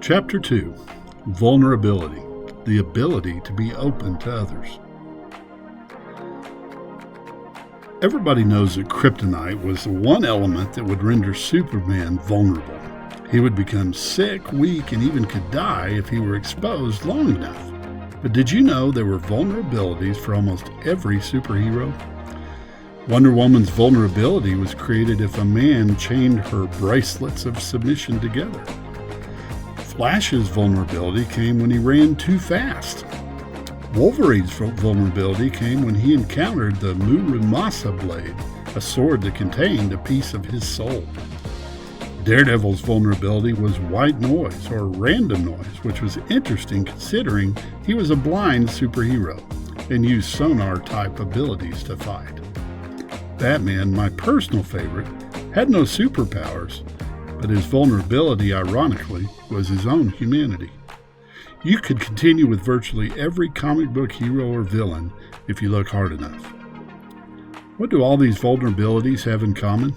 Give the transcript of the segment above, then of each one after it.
Chapter 2, Vulnerability, the ability to be open to others. Everybody knows that kryptonite was the one element that would render Superman vulnerable. He would become sick, weak, and even could die if he were exposed long enough. But did you know there were vulnerabilities for almost every superhero? Wonder Woman's vulnerability was created if a man chained her bracelets of submission together. Flash's vulnerability came when he ran too fast. Wolverine's vulnerability came when he encountered the Muramasa blade, a sword that contained a piece of his soul. Daredevil's vulnerability was white noise, or random noise, which was interesting considering he was a blind superhero and used sonar-type abilities to fight. Batman, my personal favorite, had no superpowers, but his vulnerability, ironically, was his own humanity. You could continue with virtually every comic book hero or villain if you look hard enough. What do all these vulnerabilities have in common?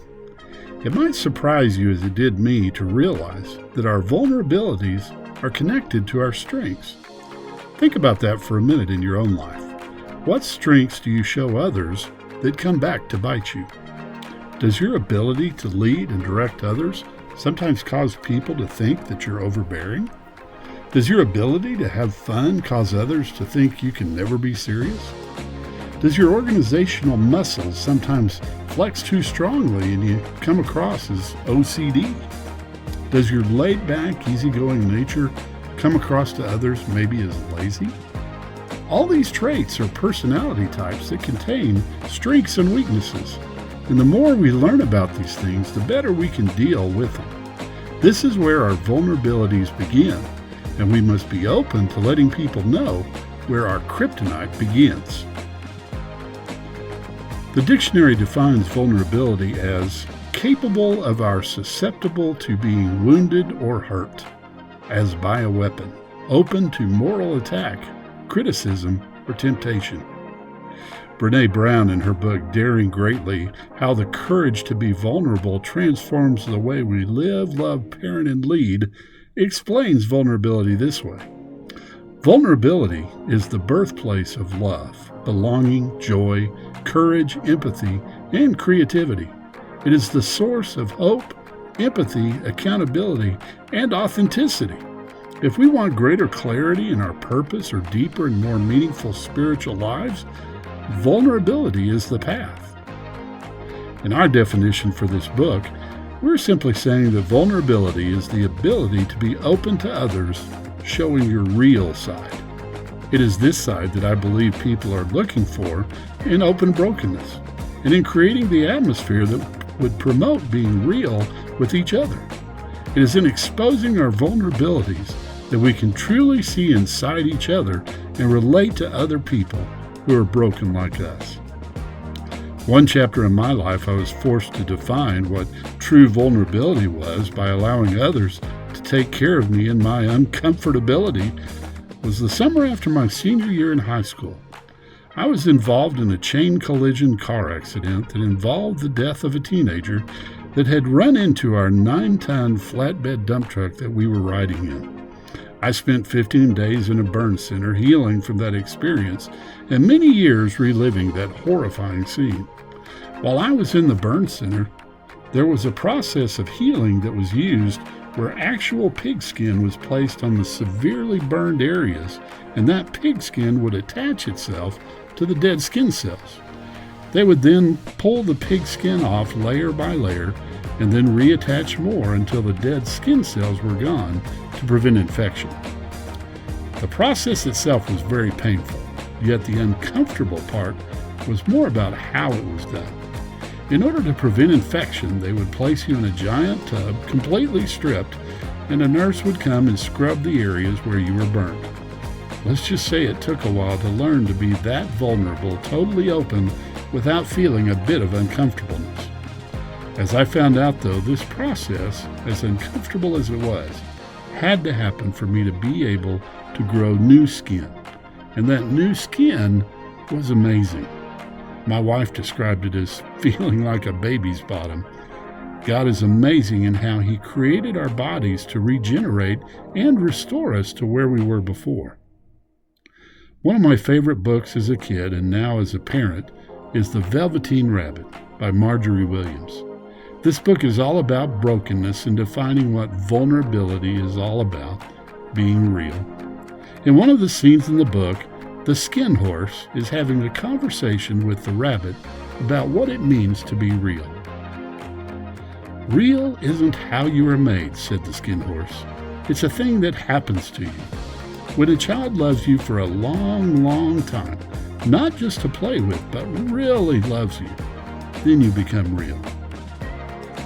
It might surprise you, as it did me, to realize that our vulnerabilities are connected to our strengths. Think about that for a minute in your own life. What strengths do you show others that come back to bite you? Does your ability to lead and direct others sometimes cause people to think that you're overbearing? Does your ability to have fun cause others to think you can never be serious? Does your organizational muscles sometimes flex too strongly and you come across as OCD? Does your laid-back, easygoing nature come across to others maybe as lazy? All these traits are personality types that contain strengths and weaknesses. And the more we learn about these things, the better we can deal with them. This is where our vulnerabilities begin, and we must be open to letting people know where our kryptonite begins. The dictionary defines vulnerability as capable of or susceptible to being wounded or hurt, as by a weapon, open to moral attack, criticism, or temptation. Brené Brown, in her book Daring Greatly, How the Courage to be Vulnerable Transforms the Way We Live, Love, Parent, and Lead, explains vulnerability this way. Vulnerability is the birthplace of love, belonging, joy, courage, empathy, and creativity. It is the source of hope, empathy, accountability, and authenticity. If we want greater clarity in our purpose or deeper and more meaningful spiritual lives, vulnerability is the path. In our definition for this book, we're simply saying that vulnerability is the ability to be open to others, showing your real side. It is this side that I believe people are looking for in open brokenness and in creating the atmosphere that would promote being real with each other. It is in exposing our vulnerabilities that we can truly see inside each other and relate to other people who are broken like us. One chapter in my life, I was forced to define what true vulnerability was by allowing others to take care of me in my uncomfortability, was the summer after my senior year in high school. I was involved in a chain collision car accident that involved the death of a teenager that had run into our 9-ton flatbed dump truck that we were riding in. I spent 15 days in a burn center healing from that experience and many years reliving that horrifying scene. While I was in the burn center, there was a process of healing that was used where actual pigskin was placed on the severely burned areas, and that pigskin would attach itself to the dead skin cells. They would then pull the pigskin off layer by layer and then reattach more until the dead skin cells were gone to prevent infection. The process itself was very painful, yet the uncomfortable part was more about how it was done. In order to prevent infection, they would place you in a giant tub, completely stripped, and a nurse would come and scrub the areas where you were burned. Let's just say it took a while to learn to be that vulnerable, totally open, without feeling a bit of uncomfortableness. As I found out, though, this process, as uncomfortable as it was, had to happen for me to be able to grow new skin. And that new skin was amazing. My wife described it as feeling like a baby's bottom. God is amazing in how He created our bodies to regenerate and restore us to where we were before. One of my favorite books as a kid and now as a parent is The Velveteen Rabbit by Marjorie Williams. This book is all about brokenness and defining what vulnerability is all about, being real. In one of the scenes in the book, the skin horse is having a conversation with the rabbit about what it means to be real. "Real isn't how you are made," said the skin horse. "It's a thing that happens to you. When a child loves you for a long, long time, not just to play with, but really loves you, then you become real."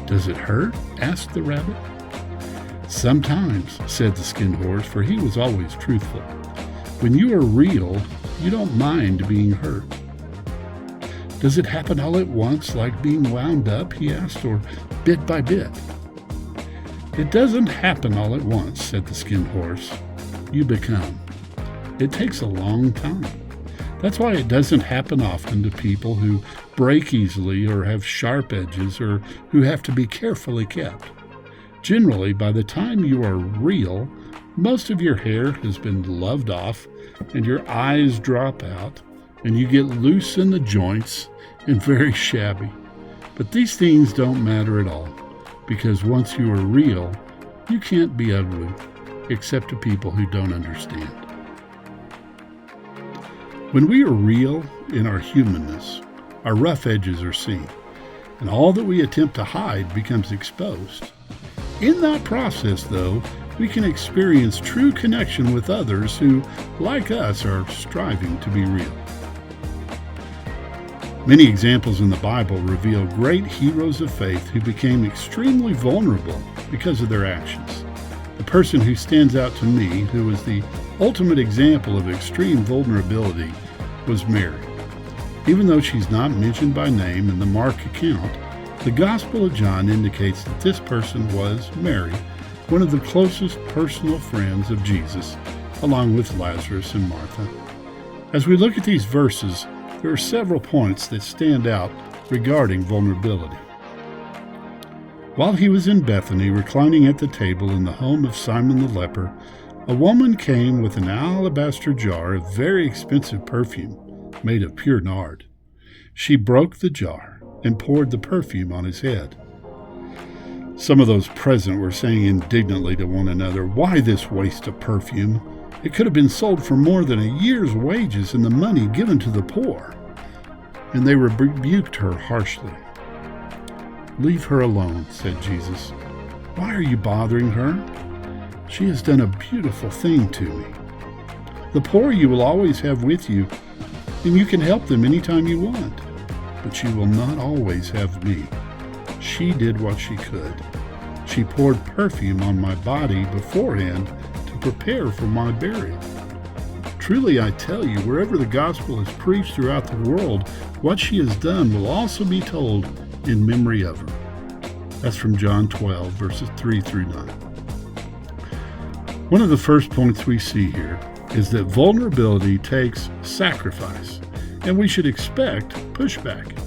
"Does it hurt?" asked the rabbit. "Sometimes," said the skin horse, for he was always truthful. "When you are real, you don't mind being hurt." "Does it happen all at once, like being wound up?" he asked, "or bit by bit?" "It doesn't happen all at once," said the skin horse. "You become. It takes a long time. That's why it doesn't happen often to people who break easily or have sharp edges or who have to be carefully kept. Generally, by the time you are real, most of your hair has been loved off and your eyes drop out and you get loose in the joints and very shabby. But these things don't matter at all, because once you are real, you can't be ugly, except to people who don't understand. When we are real in our humanness, our rough edges are seen, and all that we attempt to hide becomes exposed. In that process, though, we can experience true connection with others who, like us, are striving to be real. Many examples in the Bible reveal great heroes of faith who became extremely vulnerable because of their actions. The person who stands out to me, who was the ultimate example of extreme vulnerability, was Mary. Even though she's not mentioned by name in the Mark account, the Gospel of John indicates that this person was Mary, one of the closest personal friends of Jesus, along with Lazarus and Martha. As we look at these verses, there are several points that stand out regarding vulnerability. While he was in Bethany, reclining at the table in the home of Simon the leper, a woman came with an alabaster jar of very expensive perfume made of pure nard. She broke the jar and poured the perfume on his head. Some of those present were saying indignantly to one another, "Why this waste of perfume? It could have been sold for more than a year's wages and the money given to the poor." And they rebuked her harshly. "Leave her alone," said Jesus. "Why are you bothering her? She has done a beautiful thing to me. The poor you will always have with you, and you can help them anytime you want. But you will not always have me. She did what she could. She poured perfume on my body beforehand to prepare for my burial. Truly I tell you, wherever the gospel is preached throughout the world, what she has done will also be told in memory of her." That's from John 12, verses 3 through 9. One of the first points we see here is that vulnerability takes sacrifice, and we should expect pushback.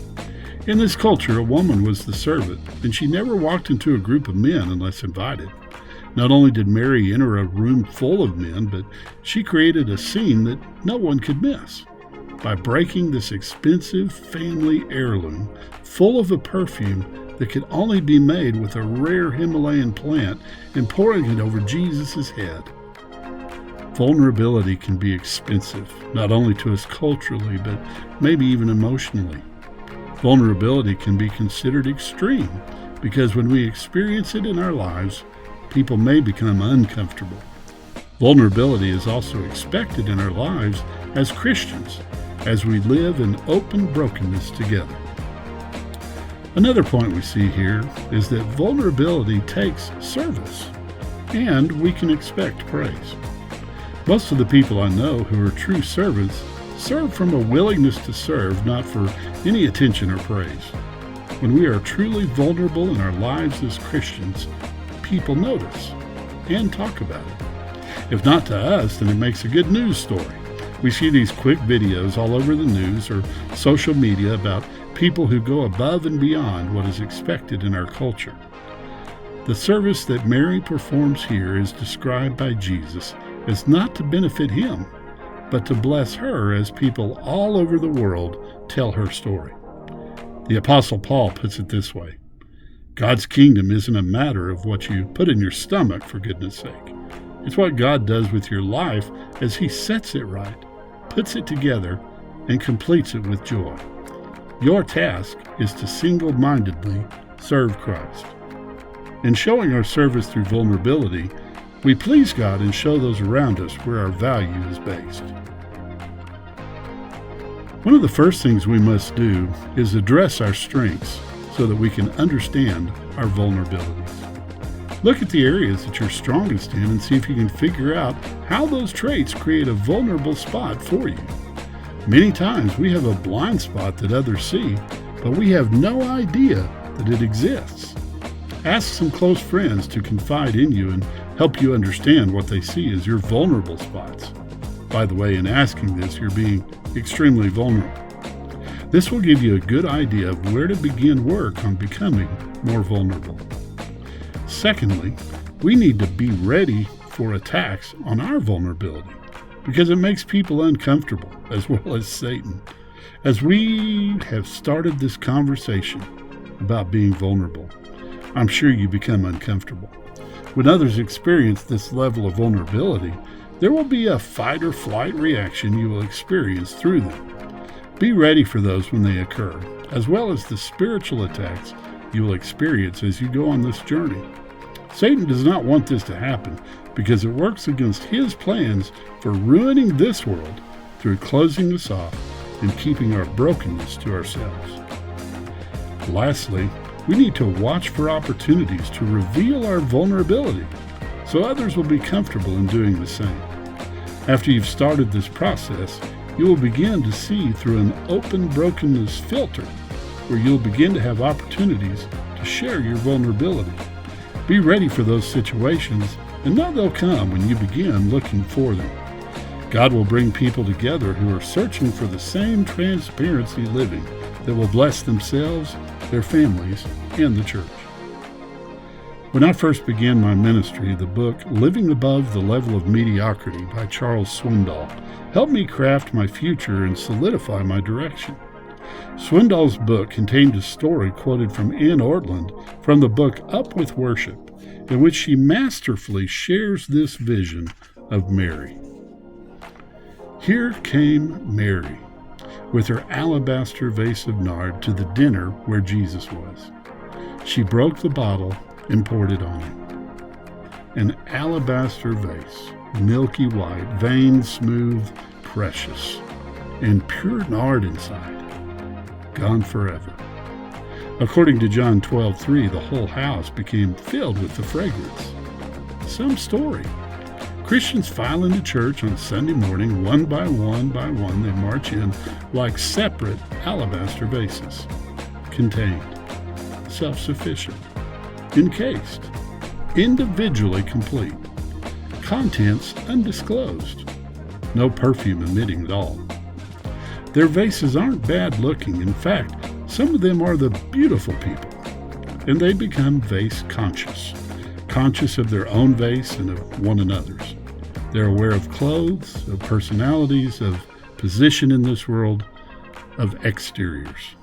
In this culture, a woman was the servant, and she never walked into a group of men unless invited. Not only did Mary enter a room full of men, but she created a scene that no one could miss. By breaking this expensive family heirloom full of a perfume that could only be made with a rare Himalayan plant and pouring it over Jesus' head. Vulnerability can be expensive, not only to us culturally, but maybe even emotionally. Vulnerability can be considered extreme because when we experience it in our lives, people may become uncomfortable. Vulnerability is also expected in our lives as Christians, as we live in open brokenness together. Another point we see here is that vulnerability takes service, and we can expect praise. Most of the people I know who are true servants serve from a willingness to serve, not for any attention or praise. When we are truly vulnerable in our lives as Christians, people notice and talk about it. If not to us, then it makes a good news story. We see these quick videos all over the news or social media about people who go above and beyond what is expected in our culture. The service that Mary performs here is described by Jesus as not to benefit him, but to bless her as people all over the world tell her story. The Apostle Paul puts it this way: God's kingdom isn't a matter of what you put in your stomach, for goodness sake. It's what God does with your life as he sets it right, puts it together, and completes it with joy. Your task is to single-mindedly serve Christ. In showing our service through vulnerability, we please God and show those around us where our value is based. One of the first things we must do is address our strengths so that we can understand our vulnerabilities. Look at the areas that you're strongest in and see if you can figure out how those traits create a vulnerable spot for you. Many times we have a blind spot that others see, but we have no idea that it exists. Ask some close friends to confide in you and help you understand what they see as your vulnerable spots. By the way, in asking this, you're being extremely vulnerable. This will give you a good idea of where to begin work on becoming more vulnerable. Secondly, we need to be ready for attacks on our vulnerability because it makes people uncomfortable, as well as Satan. As we have started this conversation about being vulnerable, I'm sure you become uncomfortable. When others experience this level of vulnerability, there will be a fight or flight reaction you will experience through them. Be ready for those when they occur, as well as the spiritual attacks you will experience as you go on this journey. Satan does not want this to happen because it works against his plans for ruining this world through closing us off and keeping our brokenness to ourselves. Lastly, we need to watch for opportunities to reveal our vulnerability so others will be comfortable in doing the same. After you've started this process, you will begin to see through an open brokenness filter where you'll begin to have opportunities to share your vulnerability. Be ready for those situations and know they'll come when you begin looking for them. God will bring people together who are searching for the same transparency living that will bless themselves, their families, and the church. When I first began my ministry, the book Living Above the Level of Mediocrity by Charles Swindoll helped me craft my future and solidify my direction. Swindoll's book contained a story quoted from Anne Ortland from the book Up with Worship, in which she masterfully shares this vision of Mary. Here came Mary with her alabaster vase of nard to the dinner where Jesus was. She broke the bottle and poured it on him. An alabaster vase, milky white, veined, smooth, precious, and pure nard inside, gone forever. According to John 12:3, the whole house became filled with the fragrance. Some story. Christians file into church on Sunday morning, one by one by one. They march in like separate alabaster vases, contained, self-sufficient, encased, individually complete, contents undisclosed, no perfume emitting at all. Their vases aren't bad looking. In fact, some of them are the beautiful people, and they become vase conscious of their own vase and of one another's. They're aware of clothes, of personalities, of position in this world, of exteriors.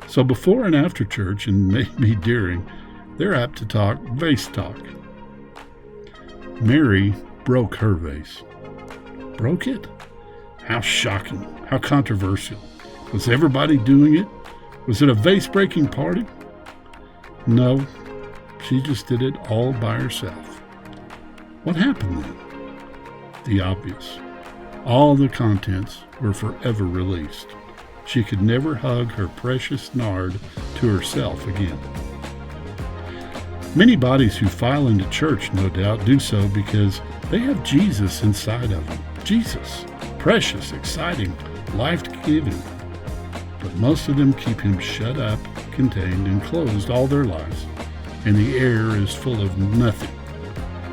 So before and after church, and maybe during, they're apt to talk vase talk. Mary broke her vase. Broke it? How shocking, how controversial. Was everybody doing it? Was it a vase-breaking party? No, she just did it all by herself. What happened then? The obvious. All the contents were forever released. She could never hug her precious nard to herself again. Many bodies who file into church, no doubt, do so because they have Jesus inside of them. Jesus, precious, exciting, life-giving. But most of them keep him shut up, contained, and closed all their lives, and the air is full of nothing.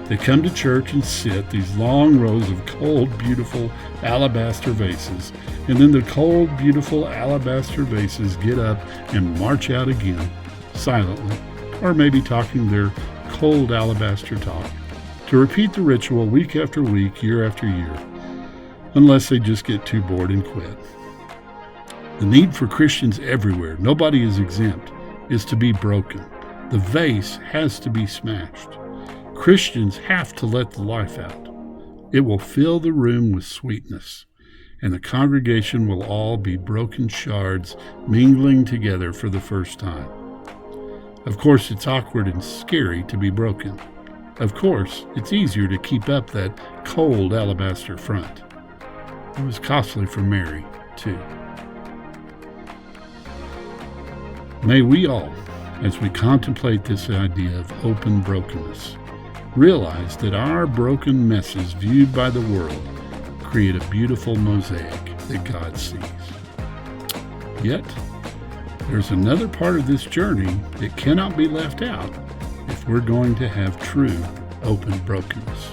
They come to church and sit, these long rows of cold, beautiful alabaster vases, and then the cold, beautiful alabaster vases get up and march out again, silently, or maybe talking their cold alabaster talk, to repeat the ritual week after week, year after year, unless they just get too bored and quit. The need for Christians everywhere, nobody is exempt, is to be broken. The vase has to be smashed. Christians have to let the life out. It will fill the room with sweetness, and the congregation will all be broken shards mingling together for the first time. Of course, it's awkward and scary to be broken. Of course, it's easier to keep up that cold alabaster front. It was costly for Mary, too. May we all, as we contemplate this idea of open brokenness, realize that our broken messes viewed by the world create a beautiful mosaic that God sees. Yet, there's another part of this journey that cannot be left out if we're going to have true open brokenness.